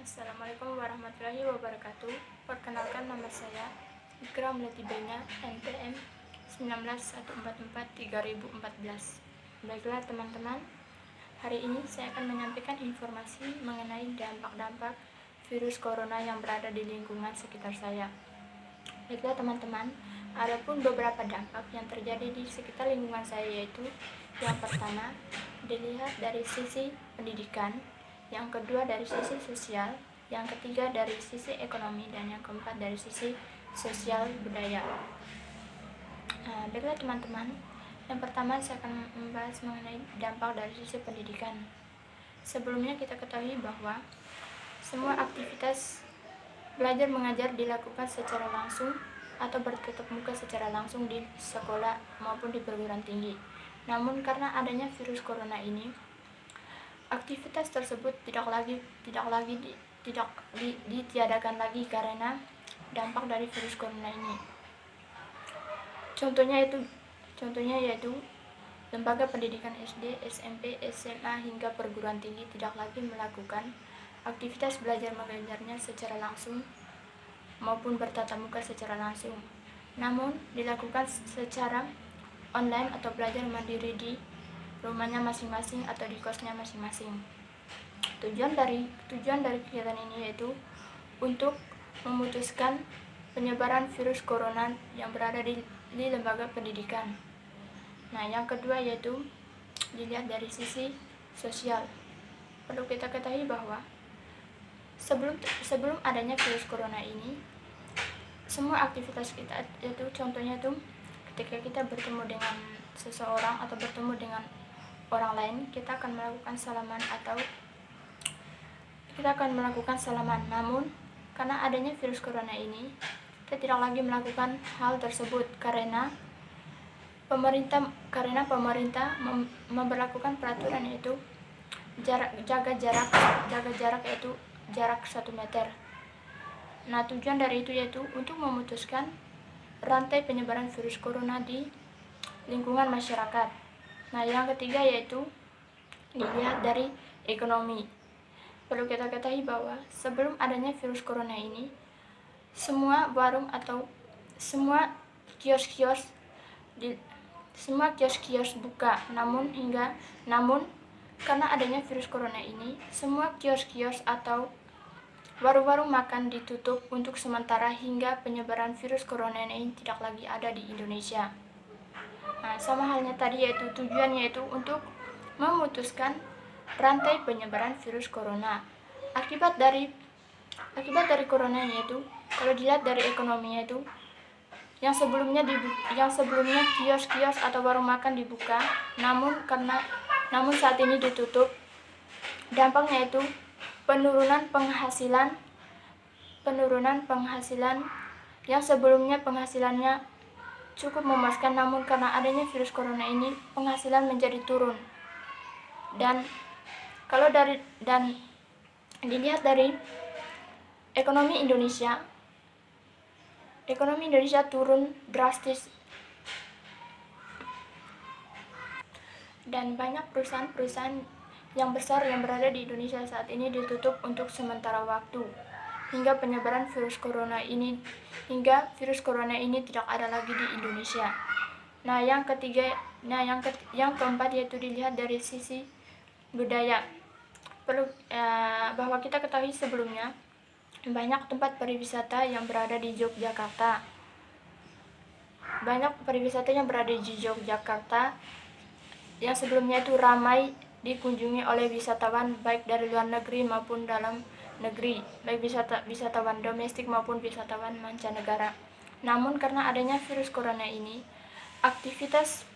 Assalamualaikum warahmatullahi wabarakatuh. Perkenalkan, nama saya Ikra Melati Bena, NPM 19144-3014. Baiklah teman-teman, hari ini saya akan menyampaikan informasi mengenai dampak-dampak virus corona yang berada di lingkungan sekitar saya. Baiklah teman-teman, ada pun beberapa dampak yang terjadi di sekitar lingkungan saya, yaitu yang pertama, dilihat dari sisi pendidikan, yang kedua dari sisi sosial, yang ketiga dari sisi ekonomi, dan yang keempat dari sisi sosial budaya. Baiklah teman-teman, yang pertama saya akan membahas mengenai dampak dari sisi pendidikan. Sebelumnya kita ketahui bahwa semua aktivitas belajar mengajar dilakukan secara langsung atau bertatap muka secara langsung di sekolah maupun di perguruan tinggi. Namun karena adanya virus corona ini, aktivitas tersebut tidak ditiadakan lagi karena dampak dari virus corona ini. Contohnya yaitu lembaga pendidikan SD, SMP, SMA hingga perguruan tinggi tidak lagi melakukan aktivitas belajar mengajarnya secara langsung maupun bertatap muka secara langsung, namun dilakukan secara online atau belajar mandiri di rumahnya masing-masing atau di kosnya masing-masing. Tujuan dari kegiatan ini yaitu untuk memutuskan penyebaran virus corona yang berada di lembaga pendidikan. Nah, yang kedua yaitu dilihat dari sisi sosial. Perlu kita ketahui bahwa sebelum adanya virus corona ini, semua aktivitas kita, yaitu contohnya itu ketika kita bertemu dengan seseorang atau bertemu dengan orang lain, kita akan melakukan salaman. Namun karena adanya virus corona ini, kita tidak lagi melakukan hal tersebut karena pemerintah memberlakukan peraturan yaitu jaga jarak yaitu jarak 1 meter. Nah, tujuan dari itu yaitu untuk memutuskan rantai penyebaran virus corona di lingkungan masyarakat. Nah, yang ketiga yaitu dilihat dari ekonomi. Perlu kita ketahui bahwa sebelum adanya virus corona ini, semua warung atau semua kios-kios buka. Namun karena adanya virus corona ini, semua kios-kios atau warung-warung makan ditutup untuk sementara hingga penyebaran virus corona ini tidak lagi ada di Indonesia. Nah, sama halnya tadi yaitu tujuannya itu untuk memutuskan rantai penyebaran virus corona. Akibat dari corona yaitu, kalau dilihat dari ekonominya itu, yang sebelumnya kios-kios atau warung makan dibuka, namun saat ini ditutup. Dampaknya itu penurunan penghasilan yang sebelumnya penghasilannya cukup memuaskan, namun karena adanya virus corona ini penghasilan menjadi turun. Dan dilihat dari ekonomi Indonesia turun drastis, dan banyak perusahaan yang besar yang berada di Indonesia saat ini ditutup untuk sementara waktu hingga virus corona ini tidak ada lagi di Indonesia. Nah, yang keempat yaitu dilihat dari sisi budaya. Perlu bahwa kita ketahui sebelumnya banyak tempat pariwisata yang berada di Yogyakarta. Yang sebelumnya itu ramai dikunjungi oleh wisatawan baik dari luar negeri maupun dalam negeri, baik wisatawan domestik maupun wisatawan mancanegara. Namun karena adanya virus corona ini, aktivitas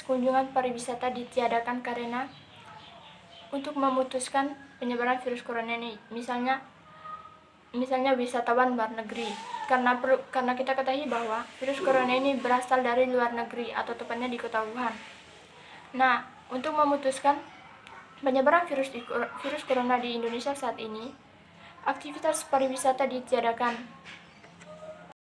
kunjungan pariwisata ditiadakan karena untuk memutuskan penyebaran virus corona ini. Misalnya wisatawan luar negeri, karena kita ketahui bahwa virus corona ini berasal dari luar negeri atau tepatnya di kota Wuhan. Nah, untuk memutuskan penyebaran virus corona di Indonesia saat ini, aktivitas pariwisata ditiadakan.